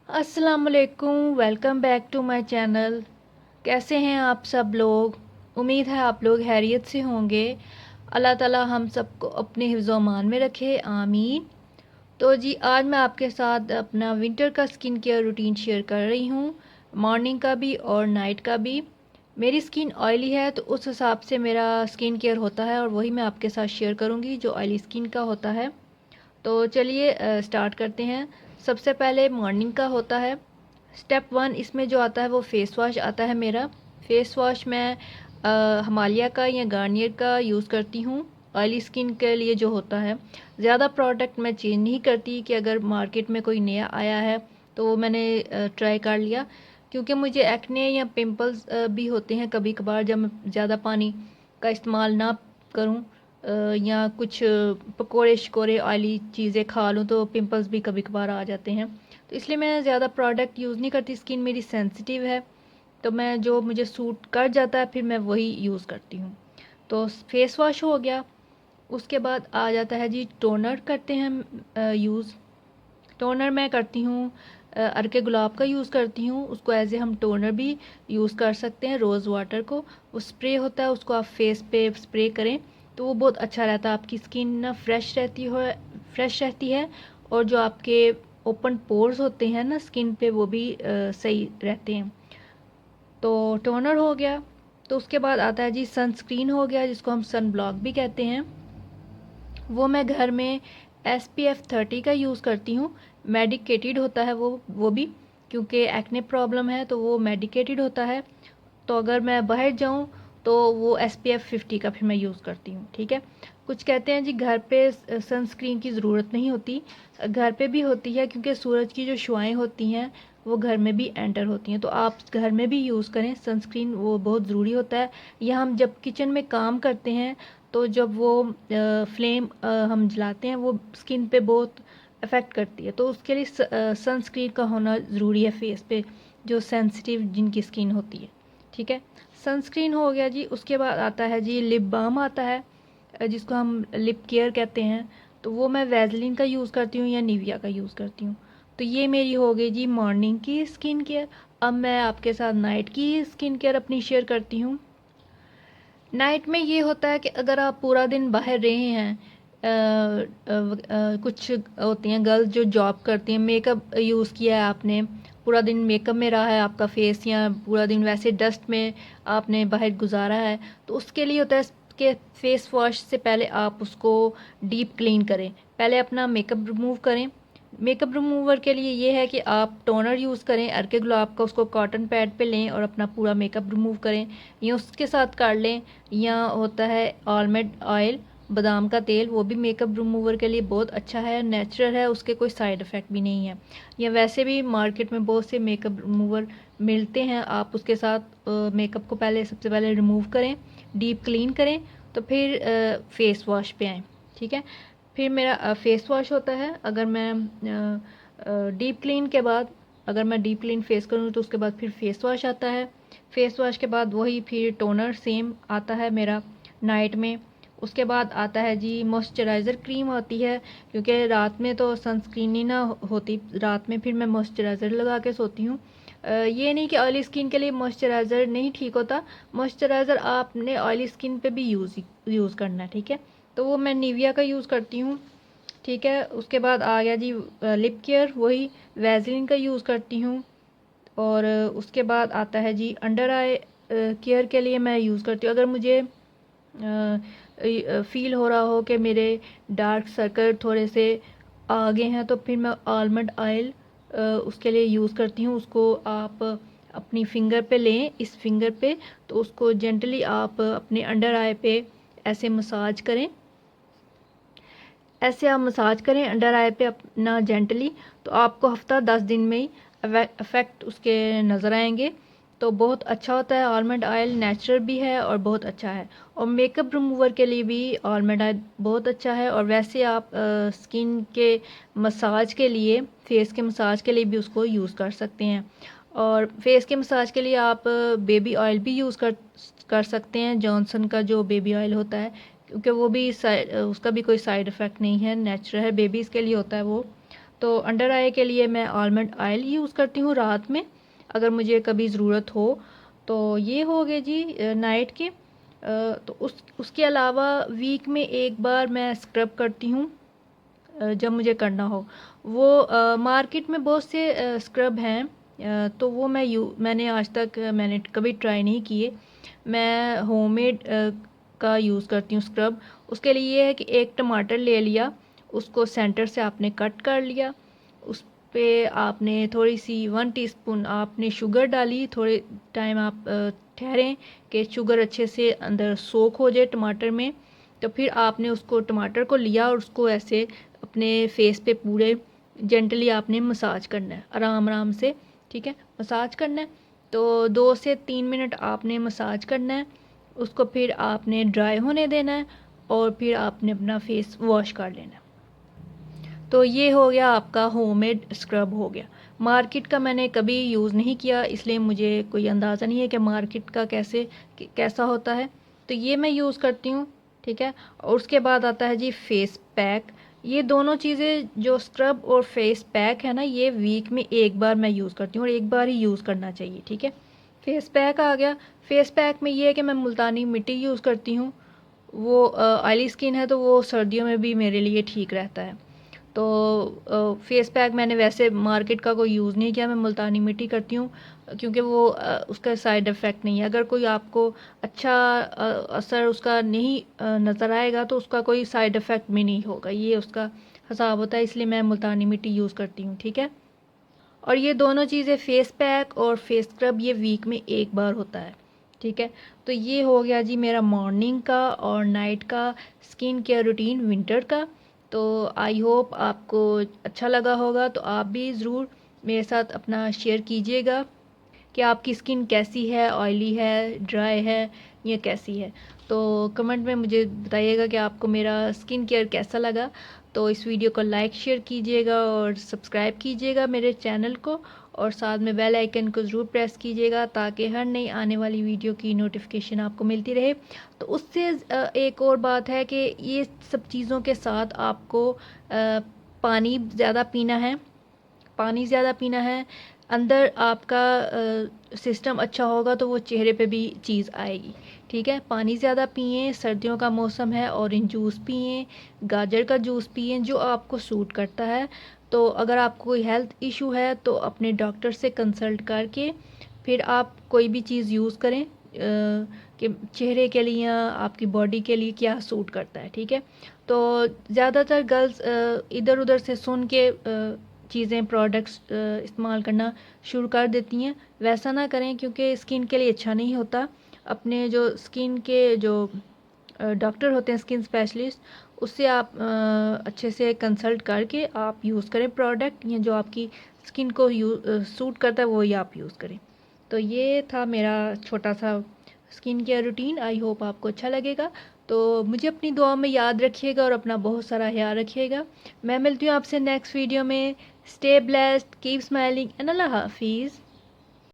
अस्सलाम वालेकुम, welcome back to my channel. कैसे हैं आप सब लोग? उम्मीद है आप लोग खैरियत से होंगे। अल्लाह ताला हम सबको अपने हिफ्ज़ अमान में रखे, आमीन। तो जी आज मैं आपके साथ अपना विंटर का स्किन केयर रूटीन शेयर कर रही हूँ, मॉर्निंग का भी और नाइट का भी। मेरी स्किन ऑयली है तो उस हिसाब से मेरा स्किन केयर होता है और वही मैं आपके साथ शेयर करूँगी जो ऑयली स्किन का होता है। तो चलिए स्टार्ट करते हैं। सबसे पहले मॉर्निंग का होता है। स्टेप वन इसमें जो आता है वो फ़ेस वॉश आता है मेरा। फ़ेस वॉश मैं हिमालय का या गार्नियर का यूज़ करती हूँ ऑयली स्किन के लिए जो होता है। ज़्यादा प्रोडक्ट मैं चेंज नहीं करती कि अगर मार्केट में कोई नया आया है तो वो मैंने ट्राई कर लिया, क्योंकि मुझे एक्ने या पिंपल्स भी होते हैं कभी कभार जब मैं ज़्यादा पानी का इस्तेमाल ना करूँ या कुछ पकोड़े शकोड़े ऑयली चीज़ें खा लूँ तो पिंपल्स भी कभी कभार आ जाते हैं। तो इसलिए मैं ज़्यादा प्रोडक्ट यूज़ नहीं करती। स्किन मेरी सेंसिटिव है तो मैं जो मुझे सूट कर जाता है फिर मैं वही यूज़ करती हूँ। तो फेस वॉश हो गया। उसके बाद आ जाता है जी टोनर करते हैं यूज़। टोनर मैं करती हूँ अर्के गुलाब का यूज़ करती हूँ। उसको एज ए हम टोनर भी यूज़ कर सकते हैं। रोज़ वाटर को वो स्प्रे होता है, उसको आप फेस पे स्प्रे करें तो वो बहुत अच्छा रहता है। आपकी स्किन ना फ्रेश रहती है और जो आपके ओपन पोर्स होते हैं ना स्किन पे वो भी सही रहते हैं। तो टोनर हो गया। तो उसके बाद आता है जी सनस्क्रीन हो गया, जिसको हम सन ब्लॉक भी कहते हैं। वो मैं घर में SPF 30 का यूज़ करती हूँ। मेडिकेटेड होता है वो भी, क्योंकि एक्ने प्रॉब्लम है तो वो मेडिकेटेड होता है। तो अगर मैं बाहर जाऊँ तो वो SPF 50 का फिर मैं यूज़ करती हूँ। ठीक है। कुछ कहते हैं जी घर पे सनस्क्रीन की ज़रूरत नहीं होती। घर पे भी होती है, क्योंकि सूरज की जो शुआएँ होती हैं वो घर में भी एंटर होती हैं, तो आप घर में भी यूज़ करें सनस्क्रीन, वो बहुत ज़रूरी होता है। या हम जब किचन में काम करते हैं तो जब वो फ्लेम हम जलाते हैं वो स्किन पे बहुत अफेक्ट करती है, तो उसके लिए सनस्क्रीन का होना ज़रूरी है फेस पे, जो सेंसिटिव जिनकी स्किन होती है। ठीक है। सनस्क्रीन हो गया जी। उसके बाद आता है जी लिप बाम आता है, जिसको हम लिप केयर कहते हैं। तो वो मैं वैसलीन का यूज़ करती हूँ या निविया का यूज़ करती हूँ। तो ये मेरी हो गई जी मॉर्निंग की स्किन केयर। अब मैं आपके साथ नाइट की स्किन केयर अपनी शेयर करती हूँ। नाइट में ये होता है कि अगर आप पूरा दिन बाहर रहे हैं, कुछ होती हैं गर्ल्स जो जॉब करती हैं, मेकअप यूज़ किया है आपने, पूरा दिन मेकअप में रहा है आपका फेस, या पूरा दिन वैसे डस्ट में आपने बाहर गुजारा है, तो उसके लिए होता है कि फेस वॉश से पहले आप उसको डीप क्लीन करें। पहले अपना मेकअप रिमूव करें। मेकअप रिमूवर के लिए ये है कि आप टोनर यूज़ करें अर्के गुलाब का, उसको कॉटन पैड पे लें और अपना पूरा मेकअप रिमूव करें, या उसके साथ कर लें। या होता है आलमंड ऑयल, बादाम का तेल, वो भी मेकअप रिमूवर के लिए बहुत अच्छा है, नेचुरल है, उसके कोई साइड इफ़ेक्ट भी नहीं है। या वैसे भी मार्केट में बहुत से मेकअप रिमूवर मिलते हैं, आप उसके साथ मेकअप को पहले सबसे पहले रिमूव करें, डीप क्लीन करें, तो फिर फेस वॉश पे आएँ। ठीक है। फिर मेरा फेस वॉश होता है। अगर मैं डीप क्लीन के बाद, अगर मैं डीप क्लीन फेस करूँ तो उसके बाद फिर फेस वॉश आता है। फेस वॉश के बाद वही फिर टोनर सेम आता है मेरा नाइट में। उसके बाद आता है जी मॉइस्चराइज़र क्रीम आती है, क्योंकि रात में तो सनस्क्रीन ही ना होती, रात में फिर मैं मॉइस्चराइज़र लगा के सोती हूँ। ये नहीं कि ऑयली स्किन के लिए मॉइस्चराइज़र नहीं ठीक होता, मॉइस्चराइज़र आपने ऑयली स्किन पे भी यूज़ करना है। ठीक है। तो वो मैं निविया का यूज़ करती हूँ। ठीक है। उसके बाद आ गया जी लिप केयर, वही वैसलीन का यूज़ करती हूँ। और उसके बाद आता है जी अंडर आई केयर के लिए मैं यूज़ करती हूँ। अगर मुझे फील हो रहा हो कि मेरे डार्क सर्कल थोड़े से आगे हैं तो फिर मैं आलमंड ऑयल उसके लिए यूज़ करती हूँ। उसको आप अपनी फिंगर पे लें, इस फिंगर पे, तो उसको जेंटली आप अपने अंडर आई पे ऐसे मसाज करें, ऐसे आप मसाज करें अंडर आई पे अपना जेंटली, तो आपको हफ्ता 10 दिन में ही इफ़ेक्ट उसके नज़र आएंगे। तो बहुत अच्छा होता है। आलमंड ऑयल नेचुरल भी है और बहुत अच्छा है। और मेकअप रिमूवर के लिए भी आलमंड ऑयल बहुत अच्छा है। और वैसे आप स्किन के मसाज के लिए, फेस के मसाज के लिए भी उसको यूज़ कर सकते हैं। और फेस के मसाज के लिए आप बेबी ऑयल भी यूज़ कर सकते हैं, जॉनसन का जो बेबी ऑयल होता है, क्योंकि वो भी उसका भी कोई साइड इफ़ेक्ट नहीं है, नेचुरल है, बेबीज़ के लिए होता है वो। तो अंडर आई के लिए मैं आलमंड ऑयल यूज़ करती हूँ रात में, अगर मुझे कभी ज़रूरत हो। तो ये हो गए जी नाइट के। तो उसके अलावा वीक में एक बार मैं स्क्रब करती हूँ जब मुझे करना हो। वो मार्केट में बहुत से स्क्रब हैं, तो वो मैंने आज तक मैंने कभी ट्राई नहीं किए। मैं होममेड का यूज़ करती हूँ स्क्रब। उसके लिए ये है कि एक टमाटर ले लिया, उसको सेंटर से आपने कट कर लिया, उस पे आपने थोड़ी सी 1 टीस्पून आपने शुगर डाली। थोड़े टाइम आप ठहरें कि शुगर अच्छे से अंदर सोख हो जाए टमाटर में। तो फिर आपने उसको टमाटर को लिया और उसको ऐसे अपने फेस पे पूरे जेंटली आपने मसाज करना है, आराम आराम से, ठीक है, मसाज करना है। तो 2 से 3 मिनट आपने मसाज करना है, उसको फिर आपने ड्राई होने देना है और फिर आपने अपना फेस वॉश कर लेना है। तो ये हो गया आपका होममेड स्क्रब हो गया। मार्केट का मैंने कभी यूज़ नहीं किया, इसलिए मुझे कोई अंदाज़ा नहीं है कि मार्केट का कैसा होता है। तो ये मैं यूज़ करती हूँ, ठीक है। और उसके बाद आता है जी फेस पैक। ये दोनों चीज़ें जो स्क्रब और फेस पैक है ना, ये वीक में एक बार मैं यूज़ करती हूँ और एक बार ही यूज़ करना चाहिए, ठीक है। फेस पैक आ गया। फेस पैक में ये है कि मैं मुल्तानी मिट्टी यूज़ करती हूँ। वो ऑयली स्किन है तो वो सर्दियों में भी मेरे लिए ठीक रहता है। तो फेस पैक मैंने वैसे मार्केट का कोई यूज़ नहीं किया, मैं मुल्तानी मिट्टी करती हूँ, क्योंकि वो उसका साइड इफ़ेक्ट नहीं है। अगर कोई आपको अच्छा असर उसका नहीं नज़र आएगा तो उसका कोई साइड इफ़ेक्ट भी नहीं होगा, ये उसका हिसाब होता है। इसलिए मैं मुल्तानी मिट्टी यूज़ करती हूँ, ठीक है। और ये दोनों चीज़ें फेस पैक और फेस स्क्रब ये वीक में एक बार होता है, ठीक है। तो ये हो गया जी मेरा मॉर्निंग का और नाइट का स्किन केयर रूटीन विंटर का। तो आई होप आपको अच्छा लगा होगा, तो आप भी ज़रूर मेरे साथ अपना शेयर कीजिएगा कि आपकी स्किन कैसी है, ऑयली है, ड्राई है, या कैसी है। तो कमेंट में मुझे बताइएगा कि आपको मेरा स्किन केयर कैसा लगा। तो इस वीडियो को लाइक शेयर कीजिएगा और सब्सक्राइब कीजिएगा मेरे चैनल को, और साथ में बेल आइकन को ज़रूर प्रेस कीजिएगा ताकि हर नई आने वाली वीडियो की नोटिफिकेशन आपको मिलती रहे। तो उससे एक और बात है कि ये सब चीज़ों के साथ आपको पानी ज़्यादा पीना है, पानी ज़्यादा पीना है। अंदर आपका सिस्टम अच्छा होगा तो वो चेहरे पे भी चीज़ आएगी, ठीक है। पानी ज़्यादा पिएं, सर्दियों का मौसम है, ऑरेंज जूस पिएं, गाजर का जूस पिएं, जो आपको सूट करता है। तो अगर आपको कोई हेल्थ इशू है तो अपने डॉक्टर से कंसल्ट करके फिर आप कोई भी चीज़ यूज़ करें कि चेहरे के लिए या आपकी बॉडी के लिए क्या सूट करता है, ठीक है। तो ज़्यादातर गर्ल्स इधर उधर से सुन के चीज़ें प्रोडक्ट्स इस्तेमाल करना शुरू कर देती हैं। वैसा ना करें, क्योंकि स्किन के लिए अच्छा नहीं होता। अपने जो स्किन के जो डॉक्टर होते हैं, स्किन स्पेशलिस्ट, उससे आप अच्छे से कंसल्ट करके आप यूज़ करें प्रोडक्ट, या जो आपकी स्किन को सूट करता है वही आप यूज़ करें। तो ये था मेरा छोटा सा skin care routine. I hope आपको अच्छा लगेगा। तो मुझे अपनी दुआ में याद रखिएगा और अपना बहुत सारा ख्याल रखिएगा। मैं मिलती हूँ आपसे नेक्स्ट वीडियो में। Stay blessed, keep smiling and Allah हाफिज़।